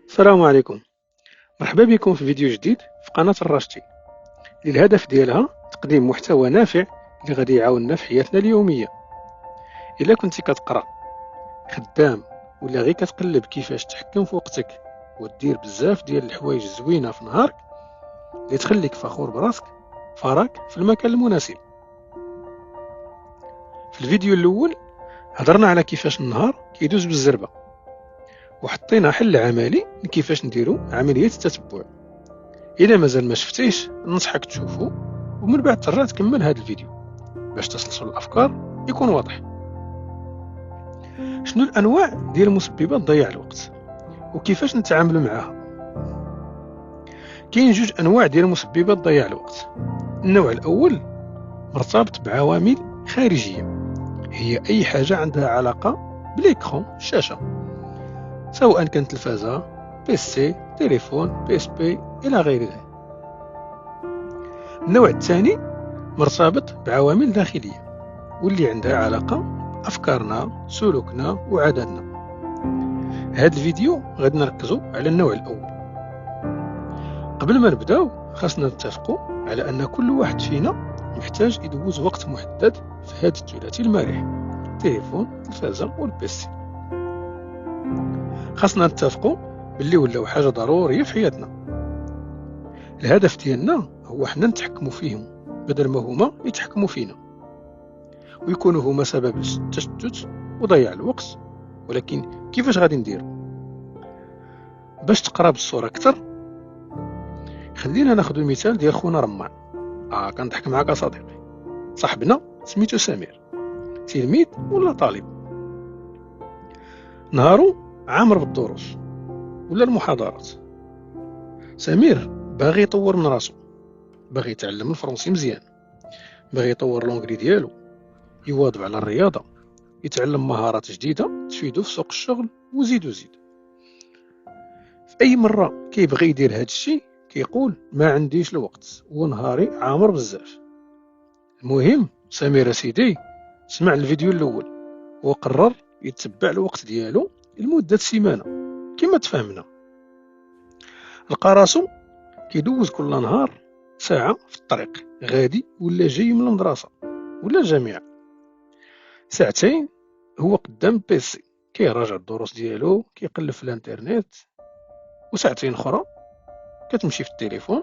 السلام عليكم. مرحبا بكم في فيديو جديد في قناة الراشتي اللي الهدف ديالها تقديم محتوى نافع اللي غادي يعاوننا في حياتنا اليومية. إلا كنتي كتقرا، خدام، ولا غير كتقلب كيفاش تحكم في وقتك ودير بزاف ديال الحوايج زوينة في نهارك اللي تخليك فخور براسك، فراك في المكان المناسب. في الفيديو الأول هضرنا على كيفاش النهار كيدوز بالزربة، وحطينا حل عملي لكيفاش نديرو عملية التتبع. إلا مازال ما شفتيش ننصحك تشوفه ومن بعد ترجع تكمل هذا الفيديو باش تسلسل الأفكار يكون واضح. شنو الأنواع ديال مسببات ضياع الوقت وكيفاش نتعامل معها؟ كاين جوج أنواع ديال مسببات ضياع الوقت. النوع الأول مرتبط بعوامل خارجية، هي أي حاجة عندها علاقة بالإكران، الشاشة، سواء كانت تلفازة، بيسي، تليفون، بي إلى غير ذلك. النوع الثاني مرتبط بعوامل داخلية واللي عندها علاقة بأفكارنا، سلوكنا وعاداتنا. هذا الفيديو غادي نركزوا على النوع الأول. قبل ما نبداو خاصنا نتفقوا على أن كل واحد فينا محتاج يدوز وقت محدد في هذا الثلاثي المرح: التليفون، التلفازة والبيسي. خاصنا نتفقوا باللي ولاو حاجة ضرورية في حياتنا. الهدف ديالنا هو حنا نتحكموا فيهم بدل ما هما يتحكموا فينا، ويكونوا هما سبب التشتت وضياع الوقت. ولكن كيفاش غادي ندير؟ باش تقرا بالصورة أكثر خلينا ناخذ المثال ديال خونا رمان. كنضحك معاك صديقي. صاحبنا سميتو سمير، تلميذ ولا طالب. نهارو عامر بالدروس ولا المحاضرات. سمير باغي يطور من راسو، باغي يتعلم الفرنسي مزيان، باغي يطور لونغري ديالو، يواظب على الرياضة، يتعلم مهارات جديدة تفيدو في سوق الشغل، وزيد. في أي مرة كيبغي يدير هاد الشي كيقول ما عنديش الوقت ونهاري عامر بزاف. المهم سمير سيدي سمع الفيديو الأول وقرر يتبع الوقت ديالو لمدة سيمانة كما تفهمنا. لقى راسو كيدوز كل نهار ساعة في الطريق، غادي ولا جاي من المدرسة ولا الجامعة. ساعتين هو قدام بيسي كيراجع الدروس ديالو، كيقلب في الانترنت، وساعتين اخرى كتمشي في التليفون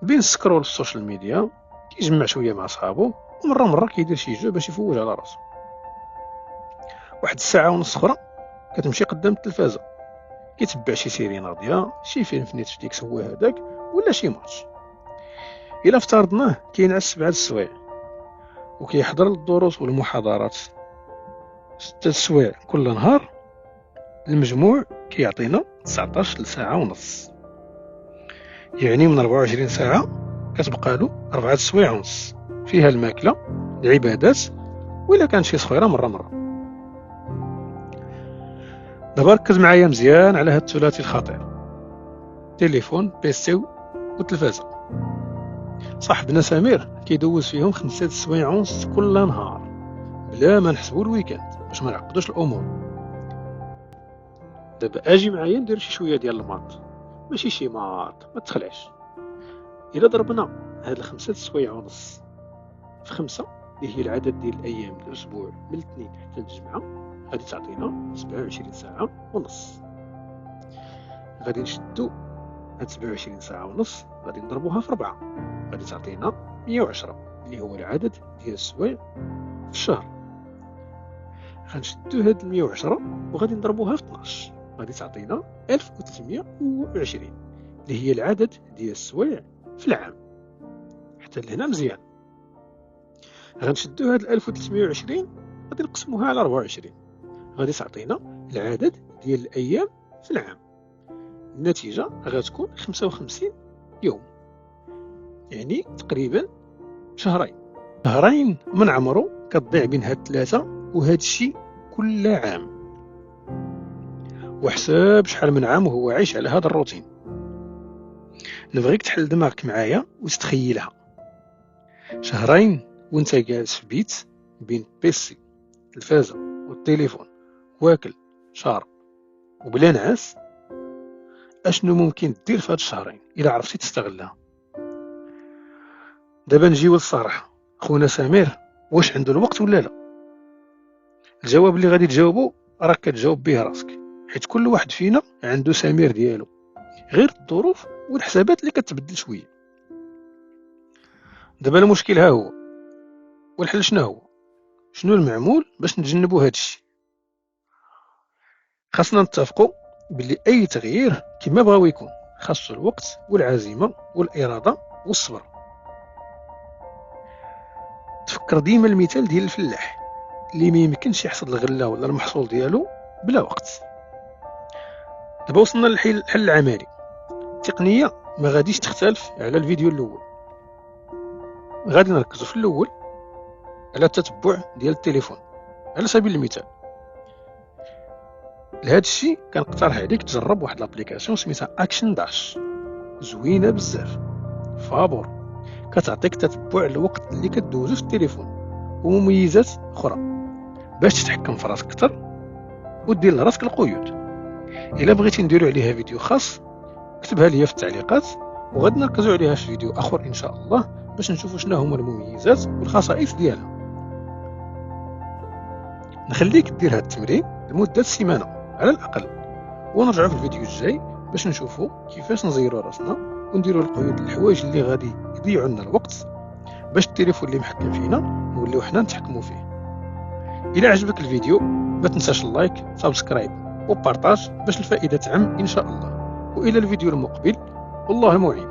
بين سكرول في السوشيال ميديا، كيجمع شويه مع صحابو، ومره كيدير شي جو باش يفوج على راسو. واحد الساعه ونص اخرى كتمشي قدام التلفازه، كيتبع شي سيري ناضيه، شي فيلم في نيتفليكس هو هذاك، ولا شي ماتش. الا افترضناه كينعس 7 السوايع وكيحضر الدروس والمحاضرات 6 السوايع كل نهار، المجموع كيعطينا 19 ساعة ونص. يعني من 24 ساعة كتبقى له 4 سوايع ونص فيها الماكلة، العبادات، وإلا كانت شي صغيرة مرة. دابا ركز معايا مزيان على هاد الثلاثي الخطير: تليفون، بيسي والتلفازة. صاحبنا سمير كيدوز فيهم 5 سوايع ونص كل نهار بلا ما نحسبو الويكاند باش ما نعقدوش الأمور. دابا اجي معايا ندير شويه ديال الماط، ماشي شي ماط ما تخلعش. الا ضربنا هاد ال5 سوايع ونص في 5 اللي هي العدد ديال الايام الاسبوع من الاثنين حتى الجمعه، غادي تعطينا 27 ساعه ونص. غادي نشدو هاد 27 ساعه ونص غادي نضربوها في 4، غادي تعطينا 110 اللي هو العدد ديال السوايع في الشهر. غنشدو هاد 110 وغادي نضربوها في 12، غادي تعطينا 1320 اللي هي العدد ديال السوايع في العام. حتى لهنا مزيان. غنشدو هاد 1320 غادي نقسموها على 24، غادي تعطينا العدد ديال الايام في العام. النتيجة غتكون 55 يوم، يعني تقريبا شهرين من عمرو كتضيع بين هاد ثلاثة، وهاد الشي كل عام. وحساب شحال من عام وهو عايش على هذا الروتين. نبغيك تحل دماغك معايا وتتخيلها: شهرين وانت جالس في بيت بين بيسي، تلفازة، والتليفون واكل شارب وبلا نعاس، اشنو ممكن دير في هاد الشهرين الا عرفتي تستغلها؟ دابا نجيو للصراحه، خونا سمير واش عنده الوقت ولا لا؟ الجواب اللي غادي تجاوبو راك كتجاوب به راسك، حيت كل واحد فينا عنده سمير ديالو، غير الظروف والحسابات اللي كتبدل شويه. دابا المشكل ها هو، والحل شنو هو؟ شنو المعمول باش نتجنبوا هاد الشيء؟ خاصنا نتفقوا باللي اي تغيير كما بغاو يكون خاصو الوقت والعزيمه والاراده والصبر. تفكر ديما المثال ديال الفلاح اللي ما يمكنش يحصد الغله ولا المحصول ديالو بلا وقت. دابا وصلنا للحل العملي. التقنيه ما غاديش تختلف على الفيديو الاول. غادي نركزوا في الاول على التتبع ديال التليفون. على سبيل المثال لهذا الشيء كنقترح عليك تجرب واحد لابليكاسيون سميتها اكشن داش، زوينه بزاف، فابور، كتعطيك تتبع الوقت اللي كدوزو في التليفون ومميزات اخرى باش تتحكم في راسك اكثر ودير لراسك القيود. الا بغيتي نديرو عليها فيديو خاص اكتبها لي في التعليقات وغادي نركزوا عليها في فيديو اخر ان شاء الله باش نشوفوا شنو هما المميزات والخصائص ديالها. نخليك دير هذا التمرين لمده سيمانه على الاقل، ونرجعوا في الفيديو الجاي باش نشوفوا كيفاش نزيروا راسنا ونديروا القيود الحوايج اللي غادي يضيعوا لنا الوقت باش التليفون اللي محكم فينا نوليو حنا نتحكموا فيه. الى عجبك الفيديو ما تنساش اللايك، سبسكرايب وبارطاج باش الفائده تعم ان شاء الله. والى الفيديو المقبل، والله المعين.